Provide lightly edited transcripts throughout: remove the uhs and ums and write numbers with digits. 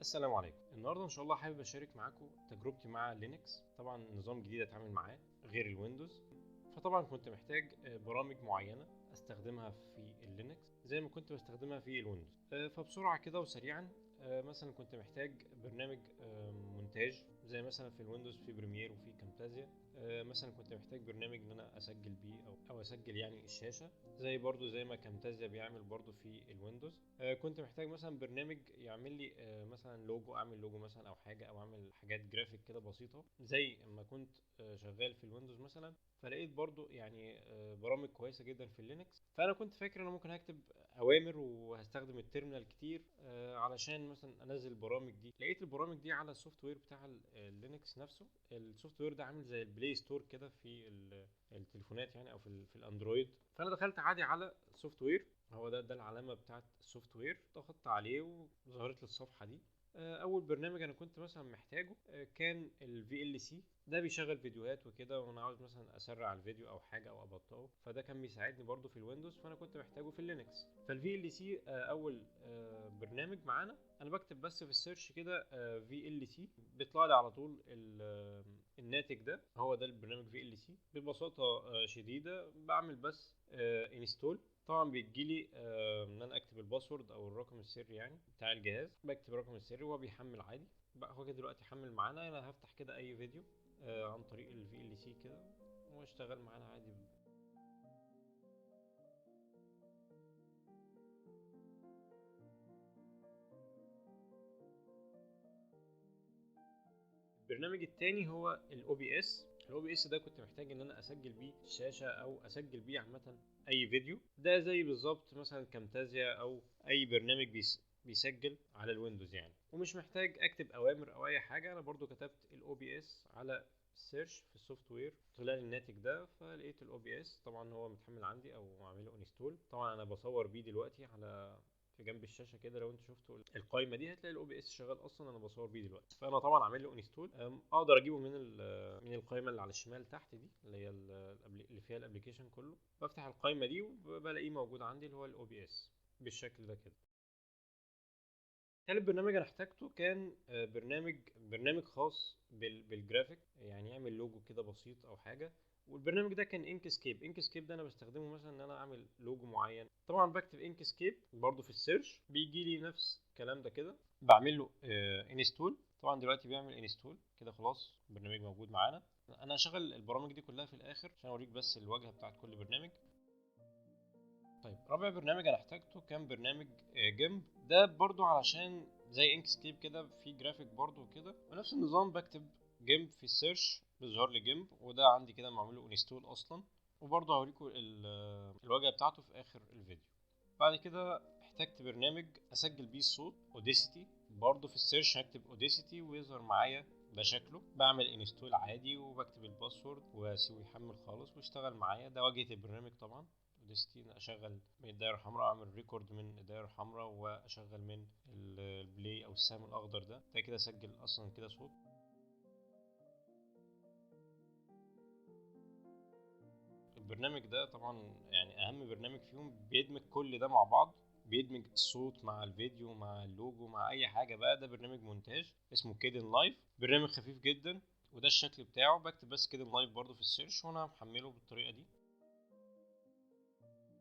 السلام عليكم. النهارده ان شاء الله حابب اشارك معاكم تجربتي مع لينكس. طبعا نظام جديد اتعامل معاه غير الويندوز، فطبعا كنت محتاج برامج معينه استخدمها في اللينكس زي ما كنت بستخدمها في الويندوز. فبسرعه كده وسريعا، مثلا كنت محتاج برنامج مونتاج زي مثلا في الويندوز في بريمير وفي كامتازيا. مثلا كنت محتاج برنامج ان انا اسجل بيه او اسجل يعني الشاشه، زي برضو زي ما كامتازيا بيعمل برضو في الويندوز. كنت محتاج مثلا برنامج يعمل لي مثلا لوجو، اعمل لوجو مثلا او حاجه، او اعمل حاجات جرافيك كده بسيطه زي ما كنت شغال في الويندوز مثلا. فلقيت برضو يعني برامج كويسه جدا في اللينكس. فانا كنت فاكر ان انا ممكن هكتب اوامر وهستخدم التيرمينال كتير علشان مثلا انزل البرامج دي. لقيت البرامج دي على السوفت وير بتاع اللينكس نفسه. السوفت وير ده عامل زي البلاي ستور كده في التليفونات يعني، او في الاندرويد. فانا دخلت عادي على السوفت وير، هو ده العلامه بتاعت السوفت وير، ضغطت عليه وظهرت لي الصفحه دي. اول برنامج انا كنت مثلا محتاجه كان الفي ال سي. ده بيشغل فيديوهات وكده، وانا عاوز مثلا اسرع الفيديو او حاجه او ابطئه، فده كان بيساعدني برضو في الويندوز، فانا كنت محتاجه في اللينكس. فالفي ال سي اول برنامج معانا. انا بكتب بس في السيرش كده في ال سي، بيطلع لي على طول الناتج ده. هو ده البرنامج في ال سي. ببساطه شديده بعمل بس انستول. طبعا بيجي لي ان انا اكتب الباسورد او الرقم السري يعني بتاع الجهاز. بكتب الرقم السري وهو بيحمل عادي. بقى هو كده دلوقتي حمل معانا. انا هفتح كده اي فيديو عن طريق الفي ال سي كده واشتغل معانا عادي. البرنامج التاني هو الاو بي اس. الاو بي اس ده كنت محتاج ان انا اسجل بيه الشاشه او اسجل بيه عامه اي فيديو. ده زي بالظبط مثلا كامتازيا او اي برنامج بيسجل على الويندوز يعني، ومش محتاج اكتب اوامر او اي حاجه. انا برضو كتبت الاو بي اس على سيرش في السوفت وير، طلع لي الناتج ده. فلقيت الاو بي اس طبعا هو متحمل عندي او عامله انستول. طبعا انا بصور بيه دلوقتي على في جنب الشاشه كده. لو انت شفتوا القائمه دي هتلاقي الاو بي اس شغال اصلا. انا بصور بيه دلوقتي، فانا طبعا عامل له انستول. اقدر اجيبه من القائمه اللي على الشمال تحت دي، اللي هي اللي فيها الابلكيشن كله. بفتح القائمه دي وبلاقيه موجود عندي، اللي هو الاو بي اس بالشكل ده كده. تالت برنامج انا احتاجته كان برنامج خاص بالجرافيك، يعني يعمل لوجو كده بسيط او حاجه. والبرنامج ده كان انكسكيب. انكسكيب ده انا بستخدمه مثلا ان انا اعمل لوجو معين. طبعا بكتب انكسكيب برضو في السيرش، بيجي لي نفس الكلام ده كده. بعمل له انستول. طبعا دلوقتي بيعمل انستول كده. خلاص البرنامج موجود معانا. انا هشغل البرامج دي كلها في الاخر عشان اوريك بس الواجهه بتاعت كل برنامج. طيب رابع برنامج انا احتاجته كان برنامج جيمب. ده برضو علشان زي انكسكيب كده في جرافيك برضو وكده، ونفس النظام. بكتب جيمب في السيرش بيظهر لي جيمب، وده عندي كده معمول له انستول اصلا. وبرضو هوريكم الواجهه بتاعته في اخر الفيديو. بعد كده احتجت برنامج اسجل بيه الصوت، اوديسيتي. برضو في السيرش هكتب اوديسيتي ويظهر معايا ده شكله. بعمل انستول عادي وبكتب الباسورد واسيبه يحمل خالص واشتغل معايا. ده واجهه البرنامج طبعا اوديسيتي. اشغل من الدائره الحمراء، اعمل ريكورد من الدائره الحمراء، واشغل من البلاي او السهم الاخضر ده كده اسجل اصلا كده صوت. البرنامج ده طبعا يعني اهم برنامج فيهم، بيدمج كل ده مع بعض. بيدمج الصوت مع الفيديو مع اللوجو مع اي حاجه بقى. ده برنامج مونتاج اسمه كيدن لايف. برنامج خفيف جدا، وده الشكل بتاعه. بكتب بس كيدن لايف برضو في السيرش وانا محمله بالطريقه دي.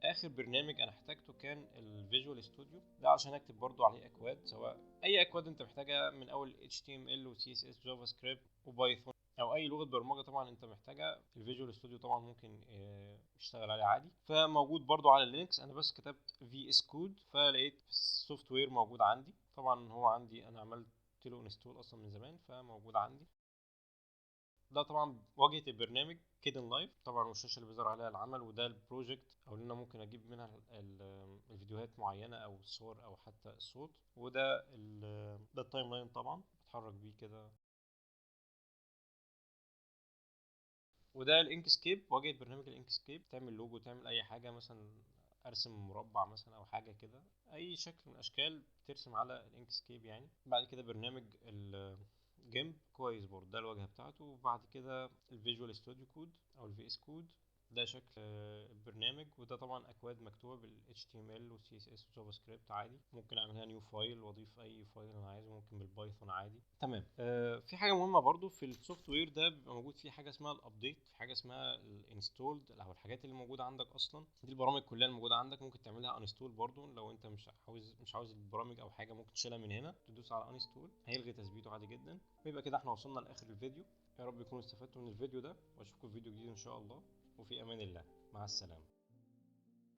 اخر برنامج انا احتاجته كان الفيجوال ستوديو. ده عشان اكتب برضو عليه اكواد، سواء اي اكواد انت محتاجها من اول HTML و CSS جافا سكريبت وبايثون، او اي لغه برمجه طبعا انت محتاجها. الفيجوال ستوديو طبعا ممكن يشتغل عليه عادي. فموجود برضو على لينكس. انا بس كتبت في اس كود فلقيت السوفت وير موجود عندي. طبعا هو عندي انا عملت له انستول اصلا من زمان فموجود عندي. ده طبعا واجهه البرنامج كيدن لايف طبعا، والشاشه اللي بيظهر عليها العمل. وده البروجكت او اللي انا ممكن اجيب منها الفيديوهات معينه او الصور او حتى الصوت. وده ده التايم لاين طبعا بتحرك بيه كده. وده الانكسكيب، واجهه برنامج الانكسكيب. تعمل لوجو، تعمل اي حاجه، مثلا ارسم مربع مثلا او حاجه كده، اي شكل من الاشكال بترسم على الانكسكيب يعني. بعد كده برنامج الجيمب كويس برضه، ده الواجهه بتاعته. وبعد كده الفيجوال ستوديو كود او الفي اس كود. ده شكل البرنامج، وده طبعا اكواد مكتوبه بال HTML و CSS و جافا سكريبت عادي. ممكن اعملها نيو فايل واضيف اي فايل انا عايزه، ممكن بالبايثون عادي. تمام. في حاجه مهمه برضو في السوفت وير ده، بيبقى موجود فيه حاجه اسمها الابديت، في حاجه اسمها الانستولد او الحاجات اللي موجوده عندك اصلا. دي البرامج كلها الموجوده عندك ممكن تعملها انستول برضو. لو انت مش عاوز البرامج او حاجه، ممكن تشيلها من هنا، تدوس على انستول هيلغي تثبيته عادي جدا. ويبقى كده احنا وصلنا لاخر الفيديو. يا رب يكونوا استفدتوا من الفيديو ده، واشوفكم في فيديو جديد ان شاء الله، وفي امان الله. مع السلامه.